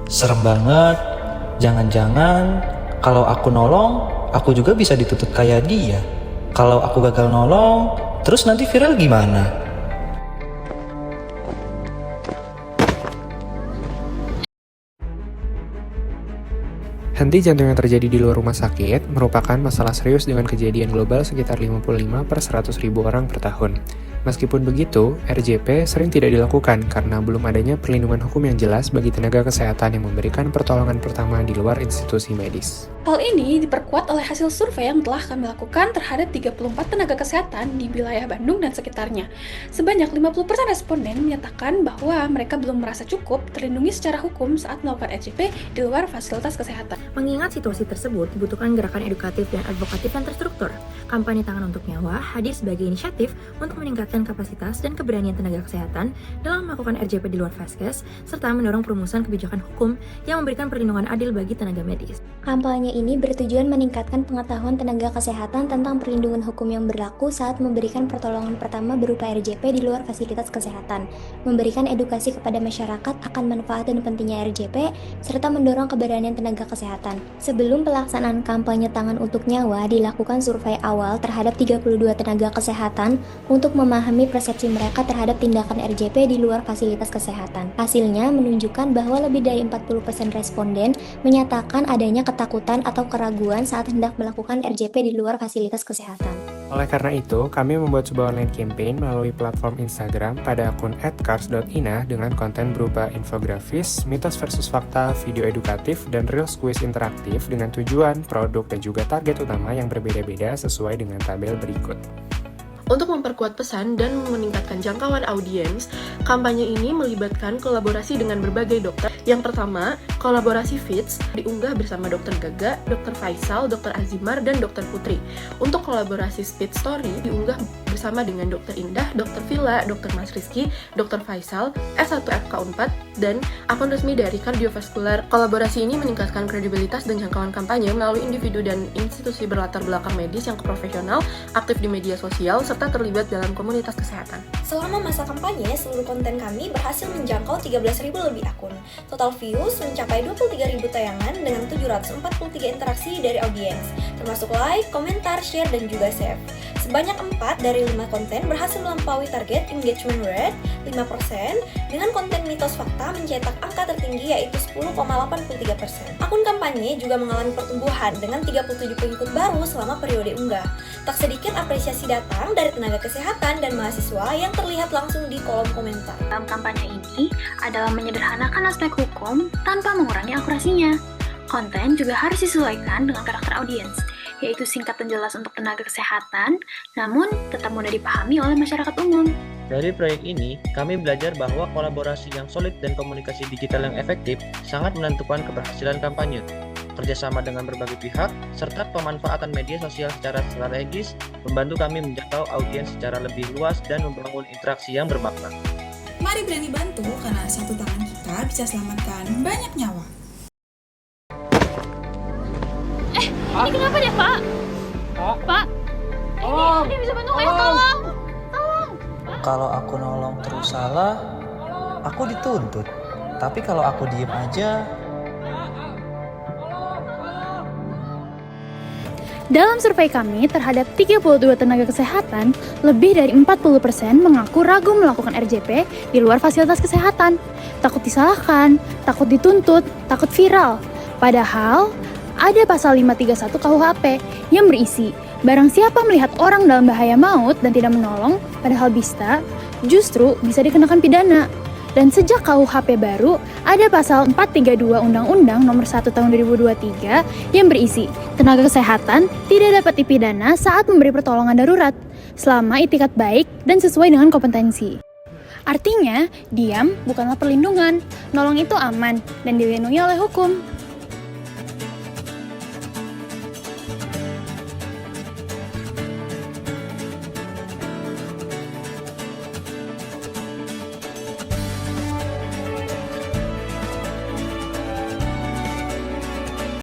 Serem banget. Jangan-jangan kalau aku nolong, aku juga bisa dituntut kayak dia. Kalau aku gagal nolong, terus nanti viral gimana? Henti jantung yang terjadi di luar rumah sakit merupakan masalah serius dengan kejadian global sekitar 55 per 100 ribu orang per tahun. Meskipun begitu, RJP sering tidak dilakukan karena belum adanya perlindungan hukum yang jelas bagi tenaga kesehatan yang memberikan pertolongan pertama di luar institusi medis. Hal ini diperkuat oleh hasil survei yang telah kami lakukan terhadap 34 tenaga kesehatan di wilayah Bandung dan sekitarnya. Sebanyak 50% responden menyatakan bahwa mereka belum merasa cukup terlindungi secara hukum saat melakukan RJP di luar fasilitas kesehatan. Mengingat situasi tersebut, dibutuhkan gerakan edukatif dan advokatif yang terstruktur. Kampanye Tangan Untuk Nyawa hadir sebagai inisiatif untuk meningkatkan kapasitas dan keberanian tenaga kesehatan dalam melakukan RJP di luar Vaskes, serta mendorong perumusan kebijakan hukum yang memberikan perlindungan adil bagi tenaga medis. Kampanye ini bertujuan meningkatkan pengetahuan tenaga kesehatan tentang perlindungan hukum yang berlaku saat memberikan pertolongan pertama berupa RJP di luar fasilitas kesehatan, memberikan edukasi kepada masyarakat akan manfaat dan pentingnya RJP, serta mendorong keberanian tenaga kesehatan. Sebelum pelaksanaan kampanye Tangan Untuk Nyawa, dilakukan survei awal terhadap 32 tenaga kesehatan untuk memahami persepsi mereka terhadap tindakan RJP di luar fasilitas kesehatan. Hasilnya menunjukkan bahwa lebih dari 40% responden menyatakan adanya ketakutan atau keraguan saat hendak melakukan RJP di luar fasilitas kesehatan. Oleh karena itu, kami membuat sebuah online campaign melalui platform Instagram pada akun @cars.ina dengan konten berupa infografis, mitos versus fakta, video edukatif, dan reels quiz interaktif dengan tujuan, produk, dan juga target utama yang berbeda-beda sesuai dengan tabel berikut. Untuk memperkuat pesan dan meningkatkan jangkauan audiens, kampanye ini melibatkan kolaborasi dengan berbagai dokter. Yang pertama, kolaborasi FITS diunggah bersama Dr. Gaga, Dr. Faisal, Dr. Azimar, dan Dr. Putri. Untuk kolaborasi Speed Story diunggah bersama dengan Dr. Indah, Dr. Villa, Dr. Mas Rizky, Dr. Faisal, S1FK4, dan akun resmi dari Kardiovaskular. Kolaborasi ini meningkatkan kredibilitas dan jangkauan kampanye melalui individu dan institusi berlatar belakang medis yang profesional, aktif di media sosial, serta terlibat dalam komunitas kesehatan. Selama masa kampanye, seluruh konten kami berhasil menjangkau 13.000 lebih akun. Total views mencapai 23.000 tayangan dengan 743 interaksi dari audiens, termasuk like, komentar, share, dan juga save. Sebanyak 4 dari 5 konten berhasil melampaui target engagement rate 5%, dengan konten mitos fakta mencetak angka tertinggi yaitu 10,83%. Akun kampanye juga mengalami pertumbuhan dengan 37 pengikut baru selama periode unggah. Tak sedikit apresiasi datang dari tenaga kesehatan dan mahasiswa yang terlihat langsung di kolom komentar. Dalam kampanye ini adalah menyederhanakan aspek hukum tanpa mengurangi akurasinya. Konten juga harus disesuaikan dengan karakter audiens, yaitu singkat dan jelas untuk tenaga kesehatan, namun tetap mudah dipahami oleh masyarakat umum. Dari proyek ini, kami belajar bahwa kolaborasi yang solid dan komunikasi digital yang efektif sangat menentukan keberhasilan kampanye. Kerjasama dengan berbagai pihak, serta pemanfaatan media sosial secara strategis membantu kami menjangkau audiens secara lebih luas dan membangun interaksi yang bermakna. Mari berani bantu karena satu tangan kita bisa selamatkan banyak nyawa. Ini kenapa deh, Pak? Pak? Ini bisa bantu nggak ya? Tolong! Kalau aku nolong terus salah, aku dituntut. Tapi kalau aku diem aja, dalam survei kami terhadap 32 tenaga kesehatan, lebih dari 40% mengaku ragu melakukan RJP di luar fasilitas kesehatan. Takut disalahkan, takut dituntut, takut viral. Padahal, ada pasal 531 KUHP yang berisi, barang siapa melihat orang dalam bahaya maut dan tidak menolong, padahal justru bisa dikenakan pidana. Dan sejak KUHP baru, ada pasal 432 Undang-Undang Nomor 1 Tahun 2023 yang berisi, tenaga kesehatan tidak dapat dipidana saat memberi pertolongan darurat, selama itikat baik dan sesuai dengan kompetensi. Artinya, diam bukanlah perlindungan, nolong itu aman dan dilindungi oleh hukum.